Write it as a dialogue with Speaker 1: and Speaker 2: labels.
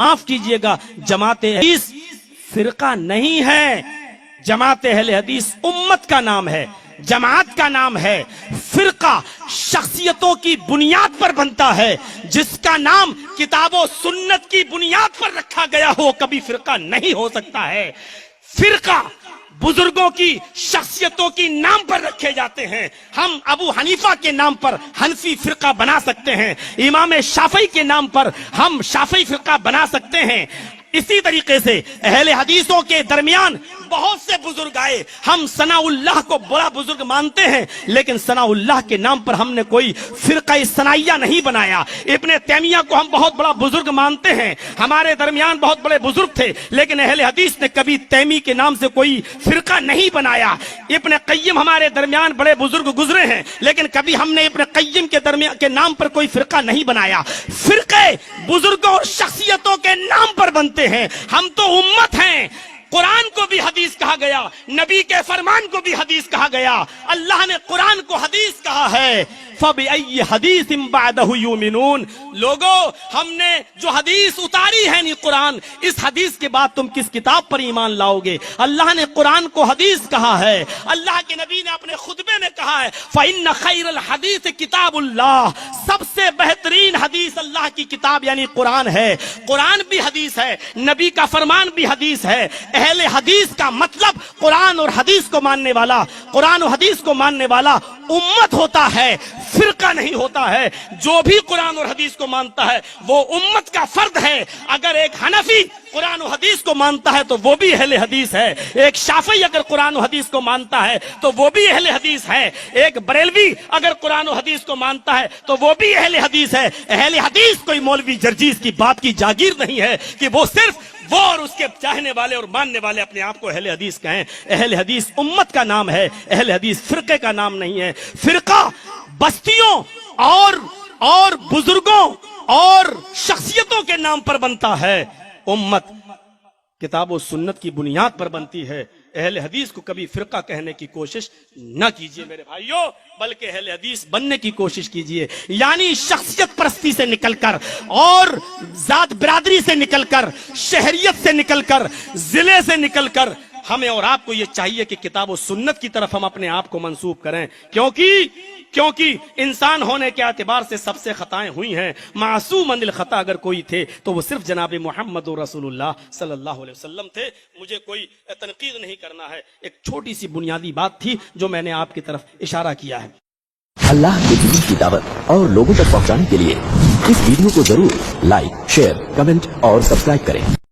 Speaker 1: माफ कीजिएगा, जमात हदीस फिरका नहीं है, जमात अहले हदीस उम्मत का नाम है, जमात का नाम है। फिरका शख्सियतों की बुनियाद पर बनता है, जिसका नाम किताबों सुन्नत की बुनियाद पर रखा गया हो कभी फिरका नहीं हो सकता है। फिरका बुजुर्गों की शख्सियतों की नाम पर रखे जाते हैं। हम अबू हनीफा के नाम पर हनफी फिरका बना सकते हैं, इमाम शाफई के नाम पर हम शाफई फिरका बना सकते हैं। इसी तरीके से अहले हदीसों के दरमियान बहुत से बुजुर्ग आए, हम सनाउल्लाह को बड़ा बुजुर्ग मानते हैं, लेकिन सनाउल्लाह के नाम पर हमने कोई फिरका सनाइया नहीं बनाया। इब्ने तैमिया को हम बहुत बड़ा बुजुर्ग मानते हैं, हमारे दरमियान बहुत बड़े बुजुर्ग थे, लेकिन अहले हदीस ने कभी तैमी के नाम से कोई फिरका नहीं बनाया। इब्ने क़य्यिम हमारे दरमियान बड़े बुजुर्ग गुजरे हैं, लेकिन कभी हमने इब्ने क़य्यिम के दरमियान के नाम पर कोई फिरका नहीं बनाया। फिरके बुजुर्गों और शख्सियतों के नाम पर बनते हैं। हम तो उम्मत हैं। कुरान को भी हदीस कहा गया, नबी के फरमान को भी हदीस कहा गया। अल्लाह ने कुरान को हदीस कहा है, फबिअय्यि हदीसिम बअदहु युमिनून। लोगों, हमने जो हदीस उतारी है नी कुरान, इस हदीस के बाद तुम किस किताब पर ईमान लाओगे? अल्लाह ने कुरान को हदीस कहा है, अल्लाह के नबी ने अपने खुतबे में कहा है, फइन्न खैरल हदीस किताबुल्लाह। सबसे बेहतरीन हदीस अल्लाह की किताब यानी कुरान है। कुरान भी हदीस है, नबी का फरमान भी हदीस है। अहले हदीस का मतलब कुरान और हदीस को मानने वाला, कुरान और हदीस को मानने वाला उम्मत होता है, फिरका नहीं होता है। जो भी कुरान और हदीस को मानता है वो उम्मत का फर्द है। अगर एक हनफी कुरान और हदीस को मानता है तो वो भी अहले हदीस है। एक शाफी अगर कुरान और हदीस को मानता है तो वो भी अहले हदीस है। एक बरेलवी अगर कुरान और हदीस को मानता है तो वो भी अहले हदीस है। अहले हदीस कोई मौलवी जर्जीस की बात की जागीर नहीं है कि वो सिर्फ वो और उसके चाहने वाले और मानने वाले अपने आप को अहले हदीस कहें। अहले हदीस उम्मत का नाम है, अहले हदीस फिरके का नाम नहीं है। फिरका बस्तियों और बुजुर्गों और शख्सियतों के नाम पर बनता है, उम्मत किताब और सुन्नत की बुनियाद पर बनती है। अहले हदीस को कभी फिरका कहने की कोशिश न कीजिए मेरे भाइयों, बल्कि अहले हदीस बनने की कोशिश कीजिए। यानी शख्सियत परस्ती से निकलकर और जात बिरादरी से निकलकर, शहरियत से निकलकर, जिले से निकलकर हमें और आपको ये चाहिए कि किताब और सुन्नत की तरफ हम अपने आप को मंसूब करें, क्योंकि इंसान होने के एतबार से सबसे खताएं हुई हैं। मासूम अनिल खता अगर कोई थे तो वो सिर्फ जनाब मोहम्मद रसूलुल्लाह सल्लल्लाहु अलैहि वसल्लम थे। मुझे कोई तनकीद नहीं करना है, एक छोटी सी बुनियादी बात थी जो मैंने आपकी तरफ इशारा किया है।
Speaker 2: अल्लाह के दीन की दावत और लोगों तक पहुंचाने के लिए इस वीडियो को जरूर लाइक, शेयर, कमेंट और सब्सक्राइब करें।